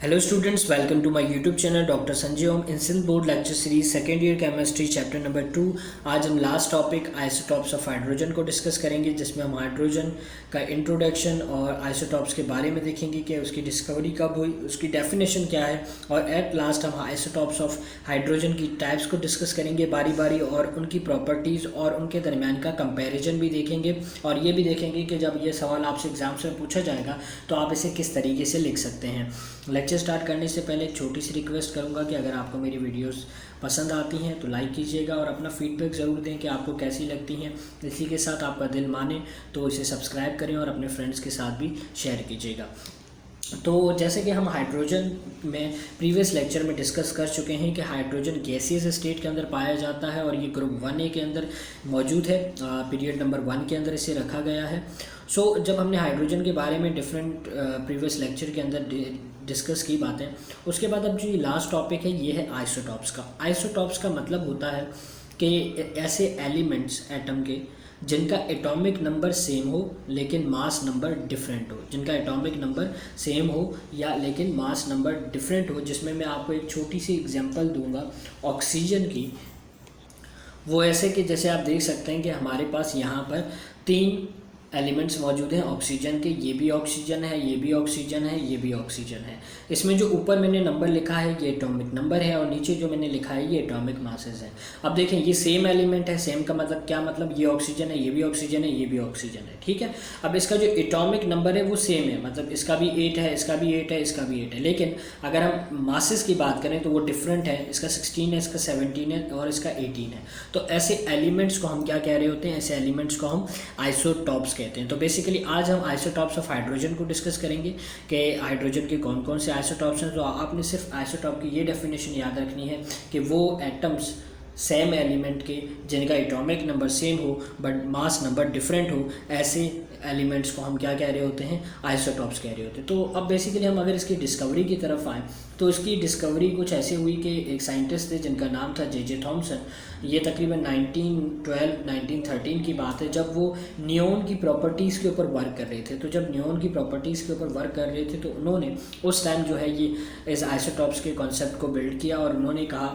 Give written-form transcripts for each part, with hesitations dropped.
Hello students, welcome to my YouTube channel Dr. Sanjay in Sindh board lecture series second year chemistry chapter number 2। आज हम last topic isotopes of hydrogen को discuss करेंगे, जिसमें हम hydrogen का introduction और isotopes के बारे में देखेंगे कि उसकी डिस्कवरी कब हुई, उसकी डेफिनेशन क्या है, और एट लास्ट हम आइसोटॉप्स ऑफ हाइड्रोजन की टाइप्स को डिस्कस करेंगे बारी बारी, और उनकी प्रॉपर्टीज़ और उनके दरमियान का कंपैरिजन भी देखेंगे, और ये भी देखेंगे कि जब ये सवाल आपसे एग्जाम्स में पूछा जाएगा तो आप इसे किस तरीके से लिख सकते हैं। लेक्चर स्टार्ट करने से पहले एक छोटी सी रिक्वेस्ट करूंगा कि अगर आपको मेरी वीडियोस पसंद आती हैं तो लाइक कीजिएगा और अपना फीडबैक ज़रूर दें कि आपको कैसी लगती हैं। इसी के साथ आपका दिल माने तो इसे सब्सक्राइब करें और अपने फ्रेंड्स के साथ भी शेयर कीजिएगा। तो जैसे कि हम हाइड्रोजन में प्रीवियस लेक्चर में डिस्कस कर चुके हैं कि हाइड्रोजन गैसियस स्टेट के अंदर पाया जाता है और ये ग्रुप 1A के अंदर मौजूद है, पीरियड नंबर 1 के अंदर इसे रखा गया है। जब हमने हाइड्रोजन के बारे में डिफरेंट प्रीवियस लेक्चर के अंदर डिस्कस की बातें, उसके बाद अब जो लास्ट टॉपिक है ये है आइसोटॉप्स का। आइसोटॉप्स का मतलब होता है कि ऐसे एलिमेंट्स एटम के जिनका एटॉमिक नंबर सेम हो लेकिन मास नंबर डिफरेंट हो, जिनका एटॉमिक नंबर सेम हो या लेकिन मास नंबर डिफरेंट हो। जिसमें मैं आपको एक छोटी सी एग्जांपल दूंगा ऑक्सीजन की। वो ऐसे कि जैसे आप देख सकते हैं कि हमारे पास यहाँ पर 3 एलिमेंट्स मौजूद हैं ऑक्सीजन के। ये भी ऑक्सीजन है, ये भी ऑक्सीजन है, ये भी ऑक्सीजन है। इसमें जो ऊपर मैंने नंबर लिखा है ये एटॉमिक नंबर है, और नीचे जो मैंने लिखा है ये एटॉमिक मासेस है। अब देखें ये सेम एलिमेंट है। सेम का मतलब क्या, मतलब ये ऑक्सीजन है, ये भी ऑक्सीजन है, ये भी ऑक्सीजन है, ठीक है। अब इसका जो एटॉमिक नंबर है वो सेम है, मतलब इसका भी 8 है, इसका भी 8 है, इसका भी 8 है। लेकिन अगर हम मासेस की बात करें तो वो डिफरेंट है। इसका 16 है, इसका 17 है और इसका 18 है। तो ऐसे एलिमेंट्स को हम क्या कह रहे होते हैं, ऐसे एलिमेंट्स को हम आइसोटॉप्स कहते हैं। तो बेसिकली आज हम आइसोटॉप्स ऑफ हाइड्रोजन को डिस्कस करेंगे कि हाइड्रोजन के कौन कौन से आइसोटॉप्स हैं। तो आपने सिर्फ आइसोटॉप की ये डेफिनेशन याद रखनी है कि वो एटम्स सेम एलिमेंट के जिनका एटॉमिक नंबर सेम हो बट मास नंबर डिफरेंट हो, ऐसे एलिमेंट्स को हम क्या कह रहे होते हैं, आइसोटॉप्स कह रहे होते हैं। तो अब बेसिकली हम अगर इसकी डिस्कवरी की तरफ आएँ तो इसकी डिस्कवरी कुछ ऐसे हुई कि एक साइंटिस्ट थे जिनका नाम था जे थॉमसन। ये तकरीबन 1913 की बात है, जब वो नियोन की प्रॉपर्टीज़ के ऊपर वर्क कर रहे थे। तो जब नियोन की प्रॉपर्टीज़ के ऊपर वर्क कर रहे थे तो उन्होंने उस टाइम जो है ये इस आइसोटॉप्स के कॉन्सेप्ट को बिल्ड किया, और उन्होंने कहा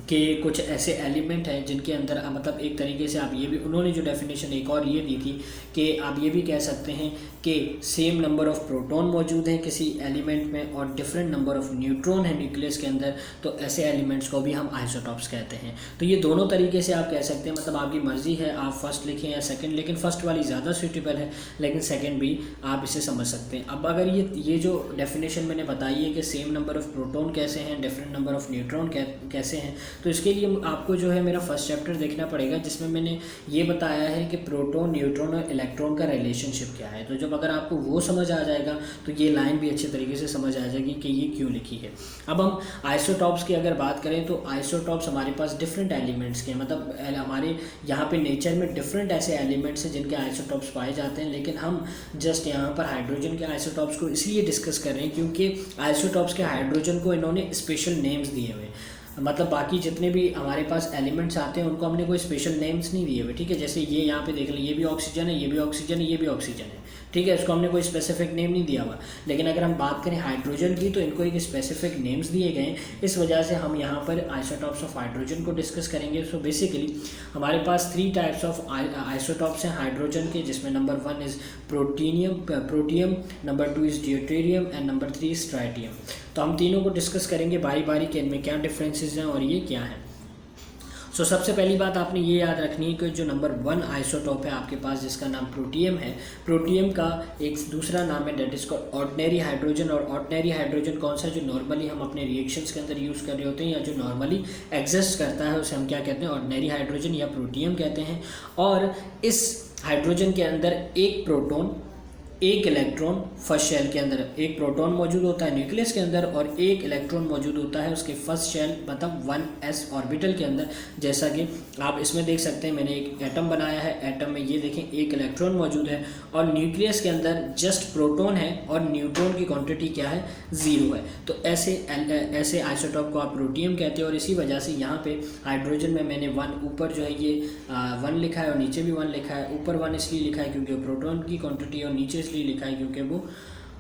कि कुछ ऐसे एलिमेंट हैं जिनके अंदर मतलब एक तरीके से आप ये भी, उन्होंने जो डेफिनेशन एक और ये दी थी कि आप ये भी कह सकते हैं कि सेम नंबर ऑफ प्रोटॉन मौजूद हैं किसी एलिमेंट में और डिफरेंट नंबर ऑफ न्यूट्रॉन है न्यूक्लियस के अंदर, तो ऐसे एलिमेंट्स को भी हम आइसोटॉप्स कहते हैं। तो ये दोनों तरीके से आप कह सकते हैं, मतलब आपकी मर्ज़ी है आप फर्स्ट लिखें या सेकंड, लेकिन फर्स्ट वाली ज़्यादा सूटेबल है, लेकिन सेकंड भी आप इसे समझ सकते हैं। अब अगर ये जो डेफिनेशन मैंने बताई है कि सेम नंबर ऑफ प्रोटॉन कैसे हैं, डिफरेंट नंबर ऑफ न्यूट्रॉन कैसे हैं, तो इसके लिए आपको जो है मेरा फर्स्ट चैप्टर देखना पड़ेगा, जिसमें मैंने ये बताया है कि प्रोटॉन, न्यूट्रॉन और इलेक्ट्रॉन का रिलेशनशिप क्या है। तो जब अगर आपको वो समझ आ जाएगा तो ये लाइन भी अच्छे तरीके से समझ आ जाएगी कि ये क्यों लिखी है। अब हम आइसोटॉप्स की अगर बात करें तो आइसोटॉप्स हमारे पास डिफरेंट एलिमेंट्स के, मतलब हमारे यहाँ पे नेचर में डिफरेंट ऐसे एलिमेंट्स हैं जिनके आइसोटॉप्स पाए जाते हैं, लेकिन हम जस्ट यहाँ पर हाइड्रोजन के आइसोटॉप्स को इसलिए डिस्कस कर रहे हैं क्योंकि आइसोटॉप्स के हाइड्रोजन को इन्होंने स्पेशल नेम्स दिए हुए। मतलब बाकी जितने भी हमारे पास एलिमेंट्स आते हैं उनको हमने कोई स्पेशल नेम्स नहीं दिए हुए, ठीक है। जैसे ये यहाँ पे देख लें, ये भी ऑक्सीजन है, ये भी ऑक्सीजन है, ये भी ऑक्सीजन है, ठीक है। इसको हमने कोई स्पेसिफिक नेम नहीं दिया हुआ। लेकिन अगर हम बात करें हाइड्रोजन की तो इनको एक स्पेसिफिक नेम्स दिए गए हैं। इस वजह से हम यहाँ पर आइसोटॉप्स ऑफ हाइड्रोजन को डिस्कस करेंगे। सो बेसिकली हमारे पास 3 टाइप्स ऑफ आइसोटॉप्स हैं हाइड्रोजन के, जिसमें number 1 is protium, number 2 is deuterium and number 3 is tritium. तो हम तीनों को डिस्कस करेंगे बारी बारी कि इनमें क्या डिफरेंसेस हैं और ये क्या है। सबसे पहली बात आपने ये याद रखनी है कि जो नंबर 1 आइसोटॉप है आपके पास जिसका नाम प्रोटियम है, प्रोटियम का एक दूसरा नाम है that is called ordinary hydrogen. और ऑर्डिनरी हाइड्रोजन कौन सा, जो नॉर्मली हम अपने रिएक्शंस के अंदर यूज़ कर रहे होते हैं या जो नॉर्मली एग्जिस्ट करता है उसे हम क्या कहते हैं, ऑर्डिनरी हाइड्रोजन या प्रोटियम कहते हैं। और इस हाइड्रोजन के अंदर एक प्रोटॉन, एक इलेक्ट्रॉन फर्स्ट शेल के अंदर, एक प्रोटॉन मौजूद होता है न्यूक्लियस के अंदर और एक इलेक्ट्रॉन मौजूद होता है उसके फर्स्ट शेल मतलब 1s ऑर्बिटल के अंदर। जैसा कि आप इसमें देख सकते हैं मैंने एक एटम बनाया है, एटम में ये देखें एक इलेक्ट्रॉन मौजूद है और न्यूक्लियस के अंदर जस्ट प्रोटॉन है और न्यूट्रॉन की क्वांटिटी क्या है, 0 है। तो ऐसे आइसोटॉप को आप प्रोटियम कहते हैं। और इसी वजह से यहाँ पे हाइड्रोजन में मैंने 1 ऊपर जो है ये 1 लिखा है और नीचे भी 1 लिखा है। ऊपर 1 इसलिए लिखा है क्योंकि प्रोटॉन की क्वांटिटी, और नीचे इसलिए लिखा है क्योंकि वो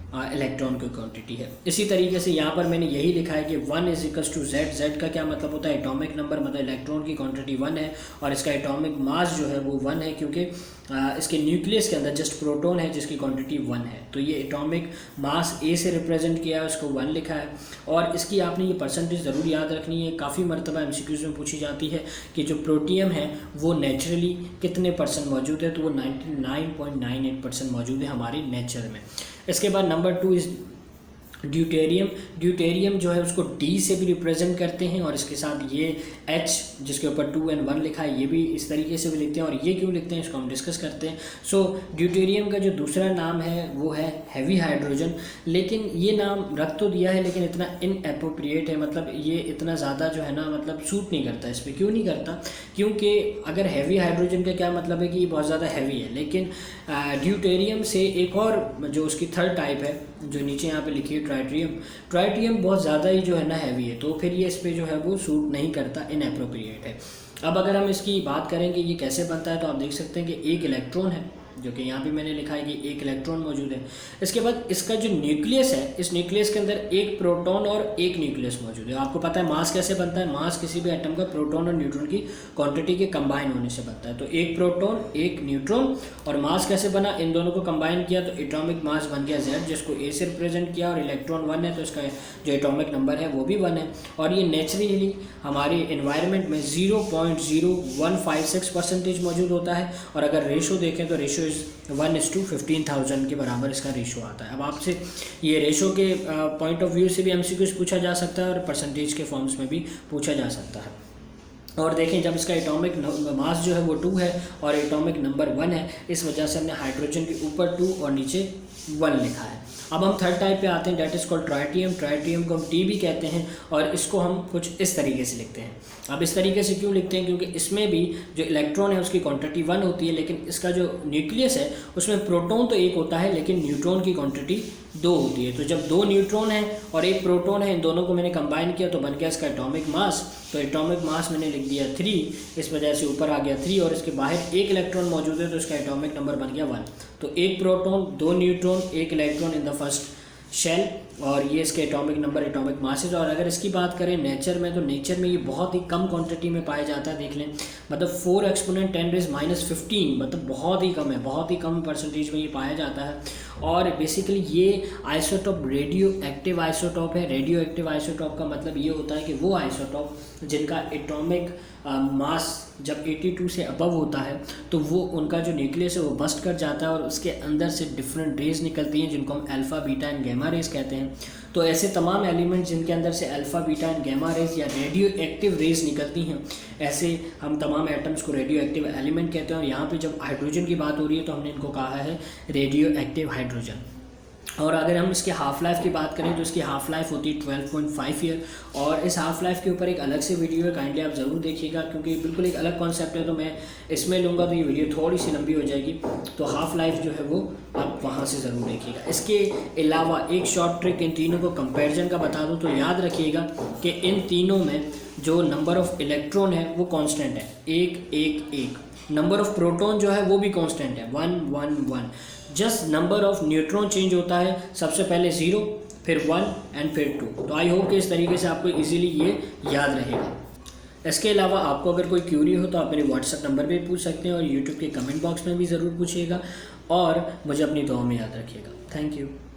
इलेक्ट्रॉन की क्वांटिटी है। इसी तरीके से यहाँ पर मैंने यही लिखा है कि 1 is equals to Z. Z का क्या मतलब होता है, एटॉमिक नंबर, मतलब इलेक्ट्रॉन की क्वांटिटी 1 है और इसका एटॉमिक मास जो है वो 1 है, क्योंकि इसके न्यूक्लियस के अंदर जस्ट प्रोटॉन है जिसकी क्वांटिटी 1 है। तो ये एटॉमिक मास ए से रिप्रेजेंट किया है, उसको 1 लिखा है। और इसकी आपने ये परसेंटेज ज़रूर याद रखनी है, काफ़ी मरतबा एमसीक्यूज़ में पूछी जाती है कि जो प्रोटियम है वो नेचुरली कितने % मौजूद है, तो वो 99.98% मौजूद है हमारे नेचर में। इसके बाद नंबर 2 इज़ ड्यूटेरियम। ड्यूटेरियम जो है उसको डी से भी रिप्रेजेंट करते हैं और इसके साथ ये एच जिसके ऊपर 2 and 1 लिखा है ये भी इस तरीके से भी लिखते हैं। और ये क्यों लिखते हैं इसको हम डिस्कस करते हैं। सो ड्यूटेरियम का जो दूसरा नाम है वो है हैवी हाइड्रोजन, लेकिन ये नाम रख तो दिया है लेकिन इतना इनएप्रोप्रिएट है, मतलब ये इतना ज़्यादा जो है ना मतलब सूट नहीं करता इस पर। क्यों नहीं करता, क्योंकि अगर हैवी हाइड्रोजन का क्या मतलब है कि ये बहुत ज़्यादा हैवी है, लेकिन ड्यूटेरियम से एक और जो उसकी थर्ड टाइप है जो नीचे यहाँ पे लिखी है ट्राइटियम, ट्राइटियम बहुत ज़्यादा ही जो है ना हैवी है, तो फिर ये इस पर जो है वो सूट नहीं करता, इनएप्रोप्रिएट है। अब अगर हम इसकी बात करें कि ये कैसे बनता है, तो आप देख सकते हैं कि एक इलेक्ट्रॉन है जो कि यहाँ पे मैंने लिखा है कि एक इलेक्ट्रॉन मौजूद है। इसके बाद इसका जो न्यूक्लियस है, इस न्यूक्लियस के अंदर एक प्रोटॉन और एक न्यूक्लियस मौजूद है। आपको पता है मास कैसे बनता है, मास किसी भी एटम का प्रोटॉन और न्यूट्रॉन की क्वांटिटी के कंबाइन होने से बनता है। तो एक प्रोटॉन एक न्यूट्रॉन, और मास कैसे बना, इन दोनों को कंबाइन किया तो एटॉमिक मास बन गया Z, जिसको A से रिप्रेजेंट किया, और इलेक्ट्रॉन 1 है तो इसका जो एटॉमिक नंबर है वो भी 1 है। और ये नेचुरली हमारे एनवायरनमेंट में 0.0156% मौजूद होता है। और अगर रेशो देखें तो रेशो इज़ 1:15,000 के बराबर इसका रेशो आता है। अब आपसे ये रेशो के पॉइंट ऑफ व्यू से भी एमसीक्यूज पूछा जा सकता है और परसेंटेज के फॉर्म्स में भी पूछा जा सकता है। और देखें जब इसका एटॉमिक मास जो है वो 2 है और एटॉमिक नंबर 1 है, इस वजह से हमने हाइड्रोजन के ऊपर 2 और नीचे 1 लिखा है। अब हम थर्ड टाइप पे आते हैं, that is called tritium. Tritium को हम टी भी कहते हैं और इसको हम कुछ इस तरीके से लिखते हैं। अब इस तरीके से क्यों लिखते हैं, क्योंकि इसमें भी जो इलेक्ट्रॉन है उसकी क्वांटिटी 1 होती है, लेकिन इसका जो न्यूक्लियस है उसमें प्रोटॉन तो एक होता है लेकिन न्यूट्रॉन की क्वांटिटी 2 होती है। तो जब 2 न्यूट्रॉन है और एक प्रोटॉन है, इन दोनों को मैंने कंबाइन किया तो बन गया इसका एटॉमिक मास। तो एटॉमिक मास मैंने लिख दिया 3, इस वजह से ऊपर आ गया 3, और इसके बाहर एक इलेक्ट्रॉन मौजूद है तो इसका एटॉमिक नंबर बन गया 1। तो एक प्रोटॉन 2 न्यूट्रॉन एक electron in the first shell, और ये इसके एटॉमिक नंबर एटॉमिक मासेज। और अगर इसकी बात करें नेचर में, तो नेचर में ये बहुत ही कम क्वांटिटी में पाया जाता है। देख लें मतलब 4 एक्सपोनेंट 10⁻⁻15, मतलब बहुत ही कम है, बहुत ही कम परसेंटेज में ये पाया जाता है। और बेसिकली ये आइसोटॉप रेडियो एक्टिव आइसोटॉप है। रेडियो एक्टिव आइसोटॉप का मतलब ये होता है कि वो आइसोटॉप जिनका एटॉमिक मास जब 82 से अबव होता है तो वो उनका जो न्यूक्लियस है वो बस्ट कर जाता है और उसके अंदर से डिफरेंट रेज निकलती हैं जिनको हम alpha beta and gamma rays कहते हैं। तो ऐसे तमाम एलिमेंट जिनके अंदर से alpha beta and gamma rays या रेडियो एक्टिव रेज निकलती हैं, ऐसे हम तमाम एटम्स को रेडियो एक्टिव एलिमेंट कहते हैं। और यहाँ पे जब हाइड्रोजन की बात हो रही है तो हमने इनको कहा है रेडियो एक्टिव हाइड्रोजन। और अगर हम इसके हाफ़ लाइफ की बात करें तो इसकी हाफ़ लाइफ होती है 12.5 ईयर। और इस हाफ़ लाइफ के ऊपर एक अलग से वीडियो है, काइंडली आप ज़रूर देखिएगा, क्योंकि बिल्कुल एक अलग कॉन्सेप्ट है। तो मैं इसमें लूँगा तो ये वीडियो थोड़ी सी लंबी हो जाएगी, तो हाफ़ लाइफ जो है वो आप वहाँ से ज़रूर देखिएगा। इसके अलावा एक शॉर्ट ट्रिक इन तीनों को कंपेरिजन का बता दूँ तो याद रखिएगा कि इन तीनों में जो नंबर ऑफ़ इलेक्ट्रॉन है वो कॉन्स्टेंट है, 1 1 1। नंबर ऑफ़ प्रोटॉन जो है वो भी कॉन्स्टेंट है, 1 1 1। Just number of neutron change होता है, सबसे पहले 0 फिर 1 एंड फिर 2। तो आई होप कि इस तरीके से आपको इजीली ये याद रहेगा। इसके अलावा आपको अगर कोई क्यूरी हो तो आप मेरे व्हाट्सएप नंबर पे पूछ सकते हैं और यूट्यूब के कमेंट बॉक्स में भी ज़रूर पूछिएगा, और मुझे अपनी दुआ में याद रखिएगा। Thank you.